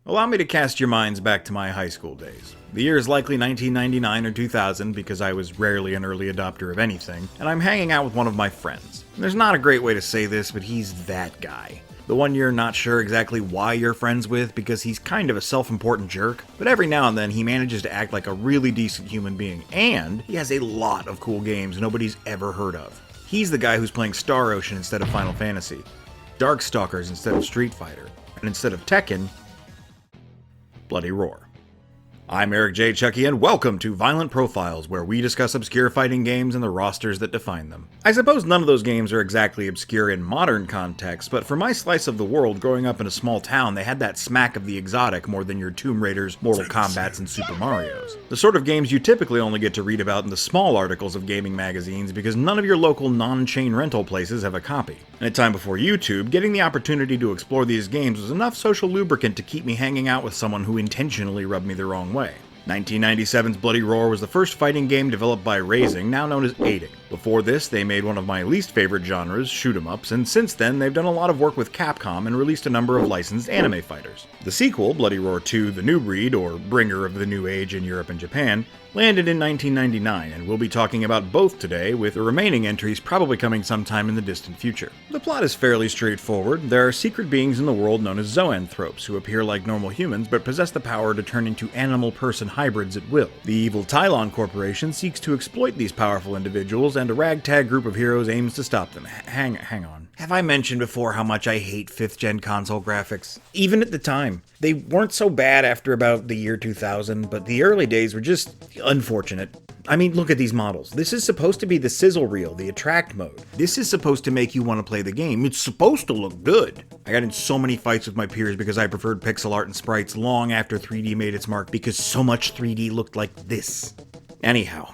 Allow me to cast your minds back to my high school days. The year is likely 1999 or 2000 because I was rarely an early adopter of anything, and I'm hanging out with one of my friends. There's not a great way to say this, but he's that guy. The one you're not sure exactly why you're friends with because he's kind of a self-important jerk, but every now and then he manages to act like a really decent human being, and he has a lot of cool games nobody's ever heard of. He's the guy who's playing Star Ocean instead of Final Fantasy, Darkstalkers instead of Street Fighter, and instead of Tekken, Bloody Roar. I'm Eric J. Chucky, and welcome to Violent Profiles, where we discuss obscure fighting games and the rosters that define them. I suppose none of those games are exactly obscure in modern context, but for my slice of the world growing up in a small town, they had that smack of the exotic more than your Tomb Raiders, Mortal Kombats, and Super Marios. The sort of games you typically only get to read about in the small articles of gaming magazines because none of your local non-chain rental places have a copy. In a time before YouTube, getting the opportunity to explore these games was enough social lubricant to keep me hanging out with someone who intentionally rubbed me the wrong way. 1997's Bloody Roar was the first fighting game developed by Raising, now known as Aiding. Before this, they made one of my least favorite genres, shoot-em-ups, and since then they've done a lot of work with Capcom and released a number of licensed anime fighters. The sequel, Bloody Roar 2: The New Breed, or Bringer of the New Age in Europe and Japan, landed in 1999, and we'll be talking about both today, with the remaining entries probably coming sometime in the distant future. The plot is fairly straightforward. There are secret beings in the world known as zoanthropes, who appear like normal humans but possess the power to turn into animal-person hybrids at will. The evil Tylon Corporation seeks to exploit these powerful individuals, and a ragtag group of heroes aims to stop them. Hang on. Have I mentioned before how much I hate 5th gen console graphics? Even at the time. They weren't so bad after about the year 2000, but the early days were just unfortunate. I mean, look at these models. This is supposed to be the sizzle reel, the attract mode. This is supposed to make you want to play the game. It's supposed to look good. I got in so many fights with my peers because I preferred pixel art and sprites long after 3D made its mark because so much 3D looked like this. Anyhow,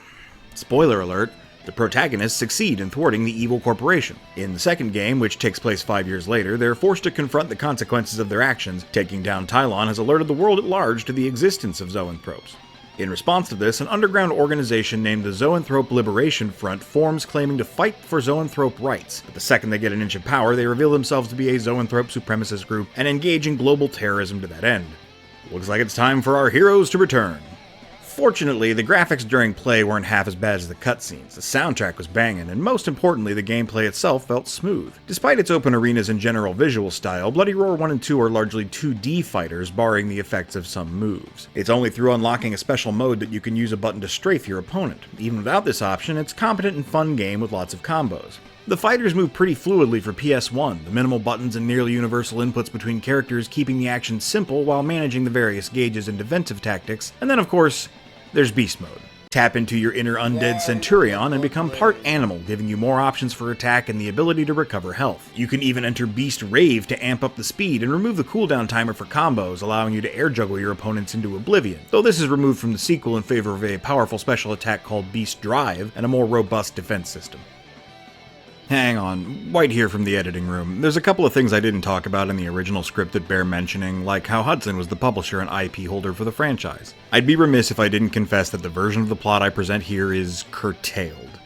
spoiler alert, the protagonists succeed in thwarting the evil corporation. In the second game, which takes place 5 years later, they're forced to confront the consequences of their actions. Taking down Tylon has alerted the world at large to the existence of zoanthropes. In response to this, an underground organization named the Zoanthrope Liberation Front forms, claiming to fight for zoanthrope rights. But the second they get an inch of power, they reveal themselves to be a zoanthrope supremacist group and engage in global terrorism to that end. Looks like it's time for our heroes to return. Fortunately, the graphics during play weren't half as bad as the cutscenes, the soundtrack was banging, and most importantly, the gameplay itself felt smooth. Despite its open arenas and general visual style, Bloody Roar 1 and 2 are largely 2D fighters, barring the effects of some moves. It's only through unlocking a special mode that you can use a button to strafe your opponent. Even without this option, it's a competent and fun game with lots of combos. The fighters move pretty fluidly for PS1, the minimal buttons and nearly universal inputs between characters keeping the action simple while managing the various gauges and defensive tactics, and then of course, there's Beast Mode. Tap into your inner undead Centurion and become part animal, giving you more options for attack and the ability to recover health. You can even enter Beast Rave to amp up the speed and remove the cooldown timer for combos, allowing you to air juggle your opponents into oblivion, though this is removed from the sequel in favor of a powerful special attack called Beast Drive and a more robust defense system. Hang on, White here from the editing room. There's a couple of things I didn't talk about in the original script that bear mentioning, like how Hudson was the publisher and IP holder for the franchise. I'd be remiss if I didn't confess that the version of the plot I present here is curtailed.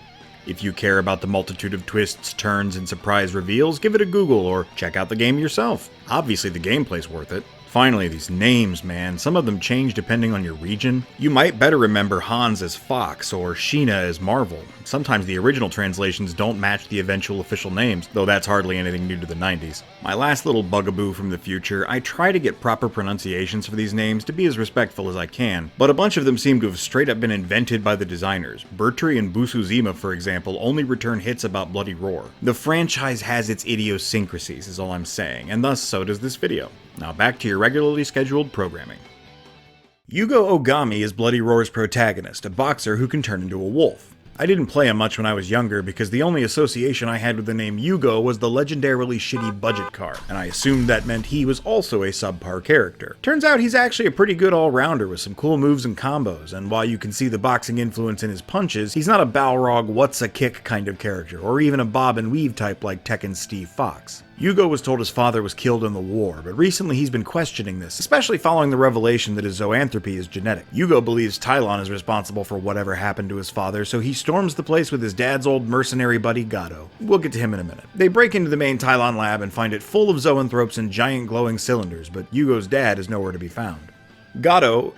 If you care about the multitude of twists, turns, and surprise reveals, give it a Google or check out the game yourself. Obviously the gameplay's worth it. Finally, these names, man, some of them change depending on your region. You might better remember Hans as Fox or Sheena as Marvel. Sometimes the original translations don't match the eventual official names, though that's hardly anything new to the 90s. My last little bugaboo from the future, I try to get proper pronunciations for these names to be as respectful as I can, but a bunch of them seem to have straight up been invented by the designers. Bertri and Busuzima, for example, only return hits about Bloody Roar. The franchise has its idiosyncrasies, is all I'm saying, and thus so does this video. Now back to your regularly scheduled programming. Yugo Ogami is Bloody Roar's protagonist, a boxer who can turn into a wolf. I didn't play him much when I was younger because the only association I had with the name Yugo was the legendarily shitty budget car, and I assumed that meant he was also a subpar character. Turns out he's actually a pretty good all-rounder with some cool moves and combos, and while you can see the boxing influence in his punches, he's not a Balrog what's a kick kind of character, or even a bob and weave type like Tekken's Steve Fox. Yugo was told his father was killed in the war, but recently he's been questioning this, especially following the revelation that his zoanthropy is genetic. Yugo believes Tylon is responsible for whatever happened to his father, so he storms the place with his dad's old mercenary buddy Gato. We'll get to him in a minute. They break into the main Tylon lab and find it full of zoanthropes and giant glowing cylinders, but Yugo's dad is nowhere to be found. Gato,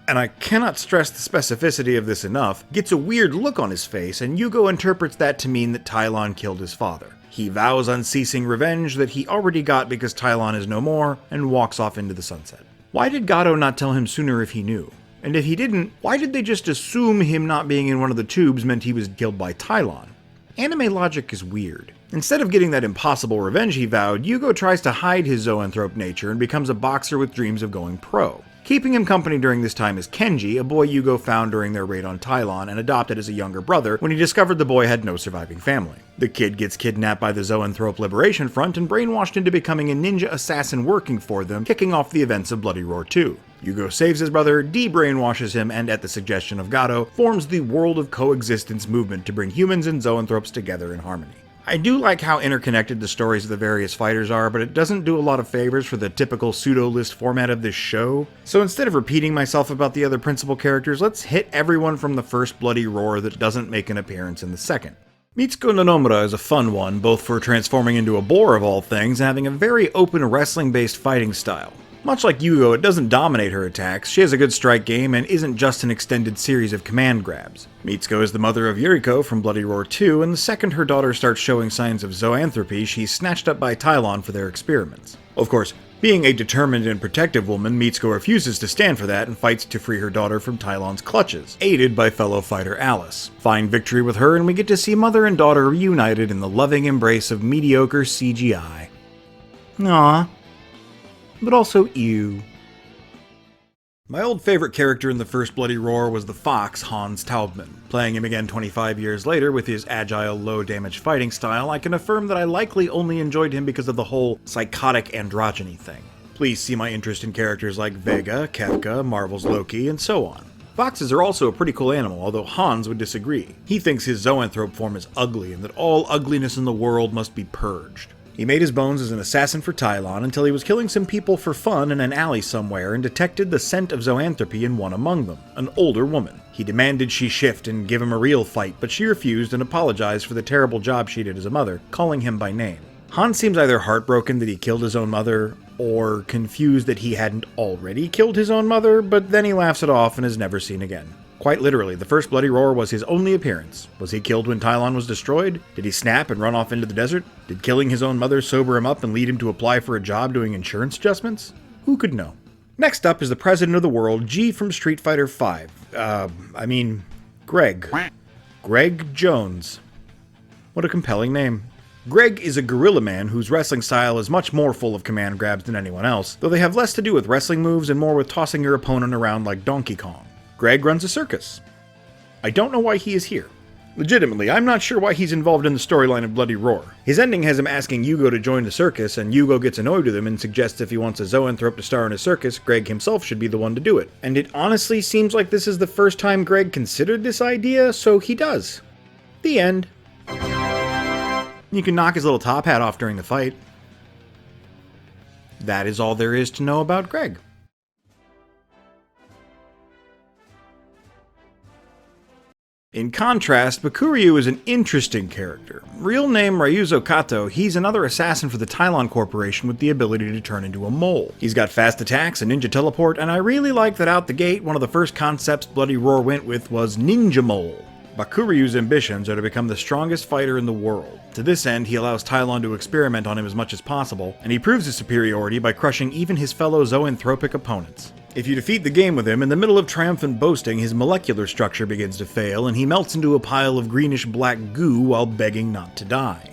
and I cannot stress the specificity of this enough, gets a weird look on his face, and Yugo interprets that to mean that Tylon killed his father. He vows unceasing revenge that he already got because Tylon is no more, and walks off into the sunset. Why did Gato not tell him sooner if he knew? And if he didn't, why did they just assume him not being in one of the tubes meant he was killed by Tylon? Anime logic is weird. Instead of getting that impossible revenge he vowed, Yugo tries to hide his zoanthrope nature and becomes a boxer with dreams of going pro. Keeping him company during this time is Kenji, a boy Yugo found during their raid on Tylon and adopted as a younger brother when he discovered the boy had no surviving family. The kid gets kidnapped by the Zoanthrope Liberation Front and brainwashed into becoming a ninja assassin working for them, kicking off the events of Bloody Roar 2. Yugo saves his brother, de-brainwashes him, and at the suggestion of Gato, forms the World of Coexistence movement to bring humans and Zoanthropes together in harmony. I do like how interconnected the stories of the various fighters are, but it doesn't do a lot of favors for the typical pseudo-list format of this show. So instead of repeating myself about the other principal characters, let's hit everyone from the first Bloody Roar that doesn't make an appearance in the second. Mitsuko Nanomura is a fun one, both for transforming into a boar of all things and having a very open wrestling-based fighting style. Much like Yugo, it doesn't dominate her attacks, she has a good strike game and isn't just an extended series of command grabs. Mitsuko is the mother of Yuriko from Bloody Roar 2, and the second her daughter starts showing signs of zoanthropy, she's snatched up by Tylon for their experiments. Of course, being a determined and protective woman, Mitsuko refuses to stand for that and fights to free her daughter from Tylon's clutches, aided by fellow fighter Alice. Fine victory with her, and we get to see mother and daughter reunited in the loving embrace of mediocre CGI. Aww. But also ew. My old favorite character in the first Bloody Roar was the fox Hans Taubman. Playing him again 25 years later with his agile, low-damage fighting style, I can affirm that I likely only enjoyed him because of the whole psychotic androgyny thing. Please see my interest in characters like Vega, Kefka, Marvel's Loki, and so on. Foxes are also a pretty cool animal, although Hans would disagree. He thinks his zoanthrope form is ugly and that all ugliness in the world must be purged. He made his bones as an assassin for Tylon until he was killing some people for fun in an alley somewhere and detected the scent of zoanthropy in one among them, an older woman. He demanded she shift and give him a real fight, but she refused and apologized for the terrible job she did as a mother, calling him by name. Hans seems either heartbroken that he killed his own mother, or confused that he hadn't already killed his own mother, but then he laughs it off and is never seen again. Quite literally, the first Bloody Roar was his only appearance. Was he killed when Tylon was destroyed? Did he snap and run off into the desert? Did killing his own mother sober him up and lead him to apply for a job doing insurance adjustments? Who could know? Next up is the president of the world, G from Street Fighter V. Greg. Greg Jones. What a compelling name. Greg is a gorilla man whose wrestling style is much more full of command grabs than anyone else, though they have less to do with wrestling moves and more with tossing your opponent around like Donkey Kong. Greg runs a circus. I don't know why he is here. Legitimately, I'm not sure why he's involved in the storyline of Bloody Roar. His ending has him asking Yugo to join the circus, and Yugo gets annoyed with him and suggests if he wants a zoanthrope to star in a circus, Greg himself should be the one to do it. And it honestly seems like this is the first time Greg considered this idea, so he does. The end. You can knock his little top hat off during the fight. That is all there is to know about Greg. In contrast, Bakuryu is an interesting character. Real name Ryuzo Kato, he's another assassin for the Tylon Corporation with the ability to turn into a mole. He's got fast attacks, a ninja teleport, and I really like that out the gate, one of the first concepts Bloody Roar went with was Ninja Mole. Bakuryu's ambitions are to become the strongest fighter in the world. To this end, he allows Tylon to experiment on him as much as possible, and he proves his superiority by crushing even his fellow zoanthropic opponents. If you defeat the game with him, in the middle of triumphant boasting, his molecular structure begins to fail, and he melts into a pile of greenish-black goo while begging not to die.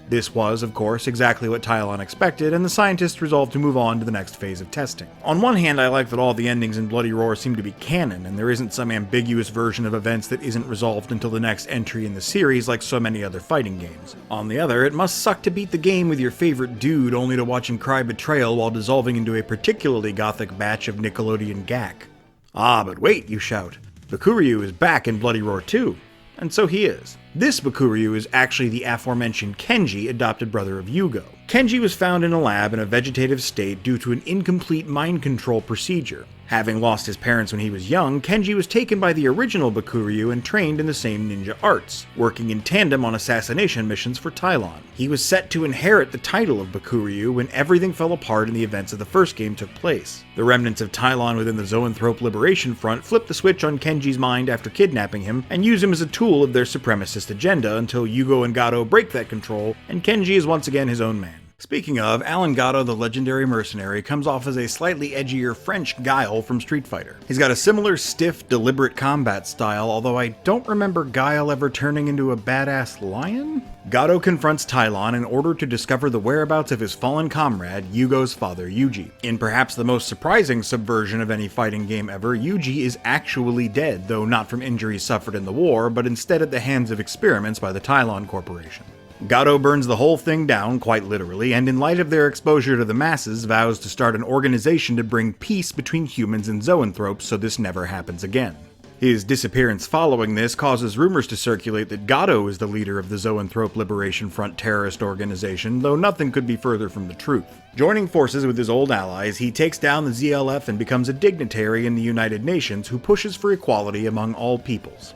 This was, of course, exactly what Tylon expected, and the scientists resolved to move on to the next phase of testing. On one hand, I like that all the endings in Bloody Roar seem to be canon, and there isn't some ambiguous version of events that isn't resolved until the next entry in the series like so many other fighting games. On the other, it must suck to beat the game with your favorite dude only to watch him cry betrayal while dissolving into a particularly gothic batch of Nickelodeon gack. Ah, but wait, you shout. Bakuryu is back in Bloody Roar 2. And so he is. This Bakuryu is actually the aforementioned Kenji, adopted brother of Yugo. Kenji was found in a lab in a vegetative state due to an incomplete mind control procedure. Having lost his parents when he was young, Kenji was taken by the original Bakuryu and trained in the same ninja arts, working in tandem on assassination missions for Tylon. He was set to inherit the title of Bakuryu when everything fell apart and the events of the first game took place. The remnants of Tylon within the Zoanthrope Liberation Front flip the switch on Kenji's mind after kidnapping him and use him as a tool of their supremacist agenda until Yugo and Gato break that control and Kenji is once again his own man. Speaking of, Alan Gato, the legendary mercenary, comes off as a slightly edgier French Guile from Street Fighter. He's got a similar stiff, deliberate combat style, although I don't remember Guile ever turning into a badass lion? Gato confronts Tylon in order to discover the whereabouts of his fallen comrade, Yugo's father, Yuji. In perhaps the most surprising subversion of any fighting game ever, Yuji is actually dead, though not from injuries suffered in the war, but instead at the hands of experiments by the Tylon Corporation. Gato burns the whole thing down, quite literally, and in light of their exposure to the masses, vows to start an organization to bring peace between humans and zoanthropes so this never happens again. His disappearance following this causes rumors to circulate that Gato is the leader of the Zoanthrope Liberation Front terrorist organization, though nothing could be further from the truth. Joining forces with his old allies, he takes down the ZLF and becomes a dignitary in the United Nations who pushes for equality among all peoples.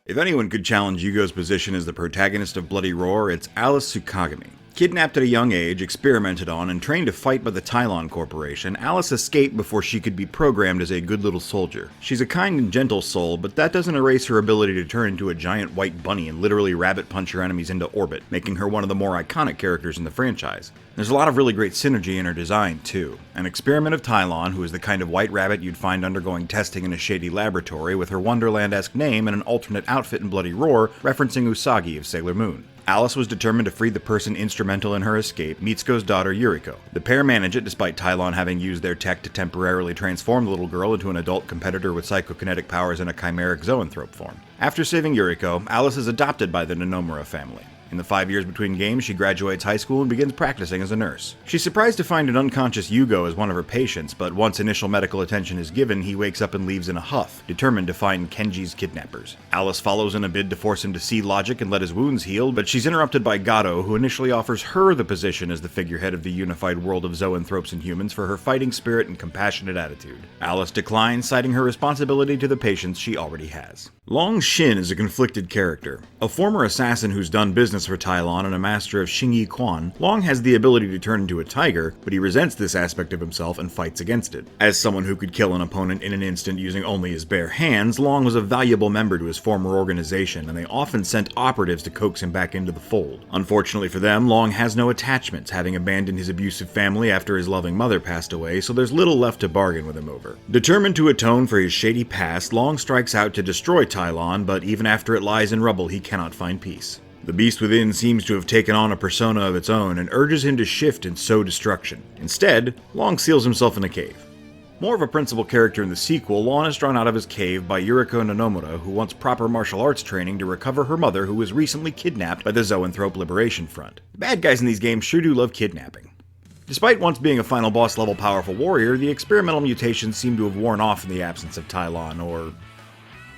If anyone could challenge Yugo's position as the protagonist of Bloody Roar, it's Alice Tsukagami. Kidnapped at a young age, experimented on, and trained to fight by the Tylon Corporation, Alice escaped before she could be programmed as a good little soldier. She's a kind and gentle soul, but that doesn't erase her ability to turn into a giant white bunny and literally rabbit punch her enemies into orbit, making her one of the more iconic characters in the franchise. There's a lot of really great synergy in her design, too. An experiment of Tylon, who is the kind of white rabbit you'd find undergoing testing in a shady laboratory, with her Wonderland-esque name and an alternate outfit in Bloody Roar, referencing Usagi of Sailor Moon. Alice was determined to free the person instrumental in her escape, Mitsuko's daughter Yuriko. The pair manage it despite Tylon having used their tech to temporarily transform the little girl into an adult competitor with psychokinetic powers in a chimeric zoanthrope form. After saving Yuriko, Alice is adopted by the Nonomura family. In the 5 years between games, she graduates high school and begins practicing as a nurse. She's surprised to find an unconscious Yugo as one of her patients, but once initial medical attention is given, he wakes up and leaves in a huff, determined to find Kenji's kidnappers. Alice follows in a bid to force him to see logic and let his wounds heal, but she's interrupted by Gato, who initially offers her the position as the figurehead of the unified world of zoanthropes and humans for her fighting spirit and compassionate attitude. Alice declines, citing her responsibility to the patients she already has. Long Shen is a conflicted character. A former assassin who's done business for Tylon and a master of Xingyi Quan, Long has the ability to turn into a tiger, but he resents this aspect of himself and fights against it. As someone who could kill an opponent in an instant using only his bare hands, Long was a valuable member to his former organization, and they often sent operatives to coax him back into the fold. Unfortunately for them, Long has no attachments, having abandoned his abusive family after his loving mother passed away, so there's little left to bargain with him over. Determined to atone for his shady past, Long strikes out to destroy Tylon, but even after it lies in rubble, he cannot find peace. The beast within seems to have taken on a persona of its own and urges him to shift and sow destruction. Instead, Long seals himself in a cave. More of a principal character in the sequel, Long is drawn out of his cave by Yuriko Nonomura, who wants proper martial arts training to recover her mother, who was recently kidnapped by the Zoanthrope Liberation Front. The bad guys in these games sure do love kidnapping. Despite once being a final boss level powerful warrior, the experimental mutations seem to have worn off in the absence of Tylon, or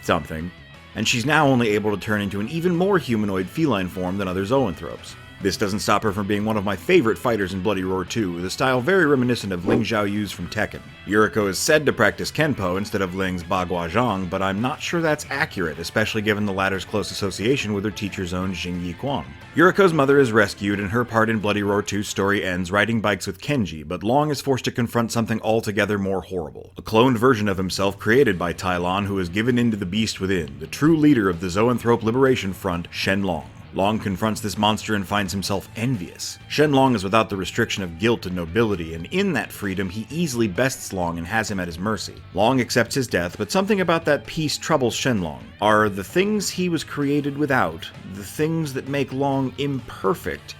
something, and she's now only able to turn into an even more humanoid feline form than other zoanthropes. This doesn't stop her from being one of my favorite fighters in Bloody Roar 2, with a style very reminiscent of Ling Xiaoyu's from Tekken. Yuriko is said to practice Kenpo instead of Ling's Bagua Zhang, but I'm not sure that's accurate, especially given the latter's close association with her teacher's own Xingyi Quan. Yuriko's mother is rescued, and her part in Bloody Roar 2's story ends riding bikes with Kenji, but Long is forced to confront something altogether more horrible. A cloned version of himself created by Tylon, who has given in to the beast within, the true leader of the Zoanthrope Liberation Front, Shenlong. Long confronts this monster and finds himself envious. Shenlong is without the restriction of guilt and nobility, and in that freedom he easily bests Long and has him at his mercy. Long accepts his death, but something about that peace troubles Shenlong. Are the things he was created without, the things that make Long imperfect,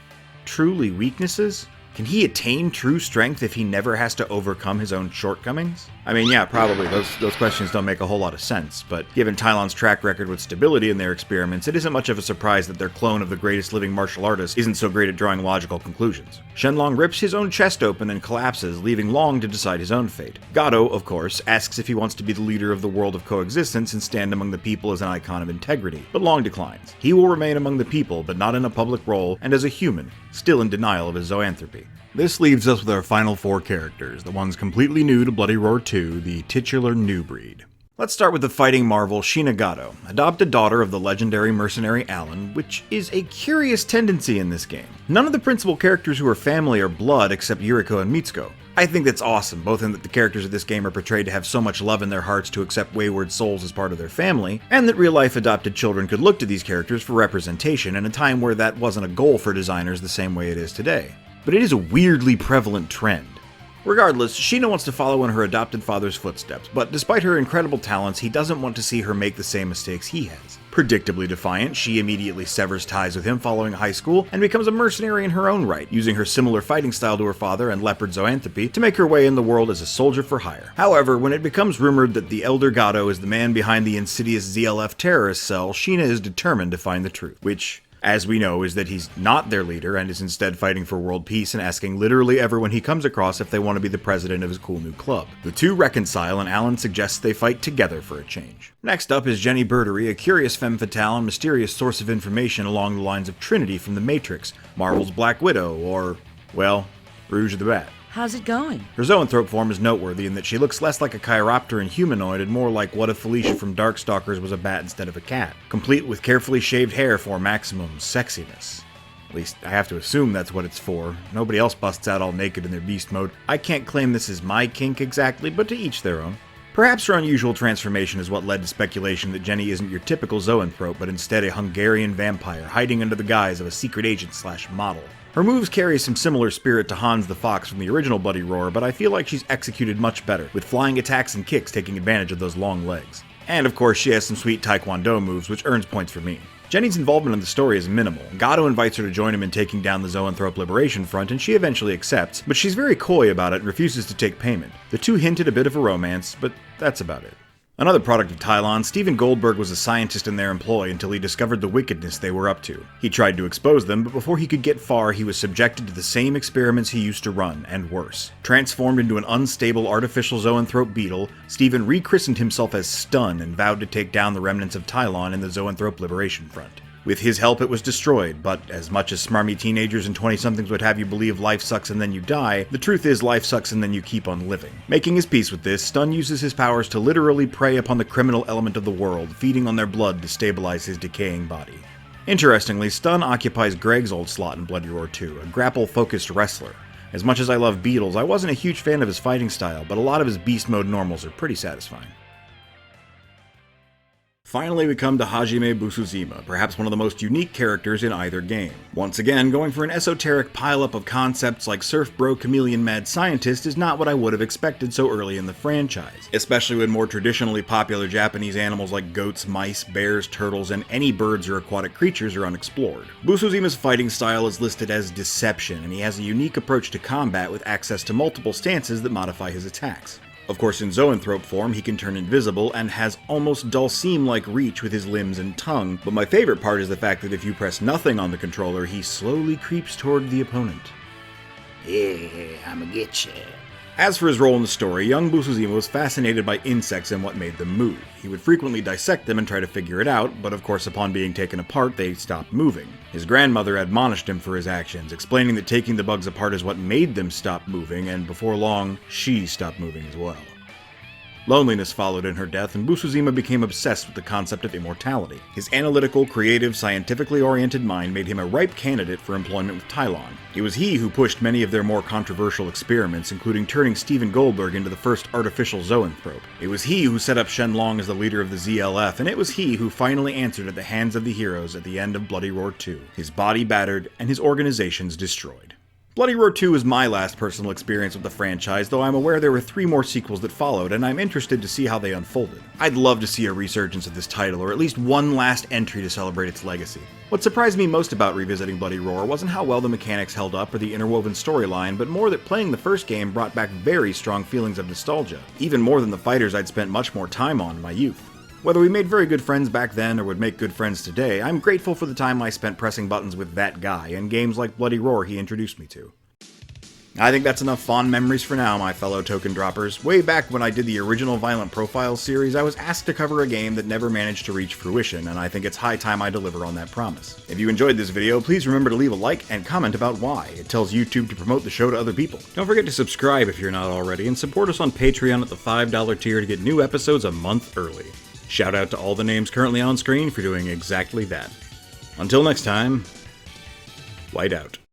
truly weaknesses? Can he attain true strength if he never has to overcome his own shortcomings? I mean, yeah, probably. Those questions don't make a whole lot of sense, but given Tylon's track record with stability in their experiments, it isn't much of a surprise that their clone of the greatest living martial artist isn't so great at drawing logical conclusions. Shenlong rips his own chest open and collapses, leaving Long to decide his own fate. Gato, of course, asks if he wants to be the leader of the world of coexistence and stand among the people as an icon of integrity, but Long declines. He will remain among the people, but not in a public role, and as a human, still in denial of his zoanthropy. This leaves us with our final 4 characters, the ones completely new to Bloody Roar 2, the titular new breed. Let's start with the fighting marvel Shina Gato, adopted daughter of the legendary mercenary Alan, which is a curious tendency in this game. None of the principal characters who are family are blood except Yuriko and Mitsuko. I think that's awesome, both in that the characters of this game are portrayed to have so much love in their hearts to accept wayward souls as part of their family, and that real-life adopted children could look to these characters for representation in a time where that wasn't a goal for designers the same way it is today. But it is a weirdly prevalent trend. Regardless, Shina wants to follow in her adopted father's footsteps, but despite her incredible talents, he doesn't want to see her make the same mistakes he has. Predictably defiant, she immediately severs ties with him following high school and becomes a mercenary in her own right, using her similar fighting style to her father and leopard zoanthropy to make her way in the world as a soldier for hire. However, when it becomes rumored that the elder Gato is the man behind the insidious ZLF terrorist cell, Shina is determined to find the truth, which, as we know, is that he's not their leader and is instead fighting for world peace and asking literally everyone he comes across if they want to be the president of his cool new club. The two reconcile and Alan suggests they fight together for a change. Next up is Jenny Berdery, a curious femme fatale and mysterious source of information along the lines of Trinity from The Matrix, Marvel's Black Widow, or, well, Rouge the Bat. How's it going? Her zoanthrope form is noteworthy in that she looks less like a chiropter and humanoid and more like what if Felicia from Darkstalkers was a bat instead of a cat, complete with carefully shaved hair for maximum sexiness. At least, I have to assume that's what it's for. Nobody else busts out all naked in their beast mode. I can't claim this is my kink exactly, but to each their own. Perhaps her unusual transformation is what led to speculation that Jenny isn't your typical zoanthrope, but instead a Hungarian vampire hiding under the guise of a secret agent/model. Her moves carry some similar spirit to Hans the Fox from the original Bloody Roar, but I feel like she's executed much better, with flying attacks and kicks taking advantage of those long legs. And of course, she has some sweet taekwondo moves, which earns points for me. Jenny's involvement in the story is minimal. Gato invites her to join him in taking down the Zoanthrope Liberation Front, and she eventually accepts, but she's very coy about it and refuses to take payment. The two hinted a bit of a romance, but that's about it. Another product of Tylon, Steven Goldberg was a scientist in their employ until he discovered the wickedness they were up to. He tried to expose them, but before he could get far, he was subjected to the same experiments he used to run, and worse. Transformed into an unstable artificial zoanthrope beetle, Steven rechristened himself as Stun and vowed to take down the remnants of Tylon in the Zoanthrope Liberation Front. With his help, it was destroyed, but as much as smarmy teenagers and 20-somethings would have you believe life sucks and then you die, the truth is life sucks and then you keep on living. Making his peace with this, Stun uses his powers to literally prey upon the criminal element of the world, feeding on their blood to stabilize his decaying body. Interestingly, Stun occupies Greg's old slot in Bloody Roar 2, a grapple-focused wrestler. As much as I love Beetles, I wasn't a huge fan of his fighting style, but a lot of his beast mode normals are pretty satisfying. Finally, we come to Hajime Busuzima, perhaps one of the most unique characters in either game. Once again, going for an esoteric pileup of concepts like Surf Bro Chameleon Mad Scientist is not what I would have expected so early in the franchise, especially when more traditionally popular Japanese animals like goats, mice, bears, turtles, and any birds or aquatic creatures are unexplored. Busuzima's fighting style is listed as Deception, and he has a unique approach to combat with access to multiple stances that modify his attacks. Of course, in zoanthrope form, he can turn invisible and has almost Dulcime-like reach with his limbs and tongue, but my favorite part is the fact that if you press nothing on the controller, he slowly creeps toward the opponent. Yeah, I'ma get ya. As for his role in the story, young Busuzima was fascinated by insects and what made them move. He would frequently dissect them and try to figure it out, but of course upon being taken apart, they stopped moving. His grandmother admonished him for his actions, explaining that taking the bugs apart is what made them stop moving, and before long, she stopped moving as well. Loneliness followed in her death, and Busuzima became obsessed with the concept of immortality. His analytical, creative, scientifically oriented mind made him a ripe candidate for employment with Tylon. It was he who pushed many of their more controversial experiments, including turning Steven Goldberg into the first artificial zoanthrope. It was he who set up Shenlong as the leader of the ZLF, and it was he who finally answered at the hands of the heroes at the end of Bloody Roar 2, his body battered and his organizations destroyed. Bloody Roar 2 is my last personal experience with the franchise, though I'm aware there were 3 more sequels that followed, and I'm interested to see how they unfolded. I'd love to see a resurgence of this title, or at least one last entry to celebrate its legacy. What surprised me most about revisiting Bloody Roar wasn't how well the mechanics held up or the interwoven storyline, but more that playing the first game brought back very strong feelings of nostalgia, even more than the fighters I'd spent much more time on in my youth. Whether we made very good friends back then or would make good friends today, I'm grateful for the time I spent pressing buttons with that guy and games like Bloody Roar he introduced me to. I think that's enough fond memories for now, my fellow token droppers. Way back when I did the original Violent Profiles series, I was asked to cover a game that never managed to reach fruition, and I think it's high time I deliver on that promise. If you enjoyed this video, please remember to leave a like and comment about why. It tells YouTube to promote the show to other people. Don't forget to subscribe if you're not already, and support us on Patreon at the $5 tier to get new episodes a month early. Shout out to all the names currently on screen for doing exactly that. Until next time, white out.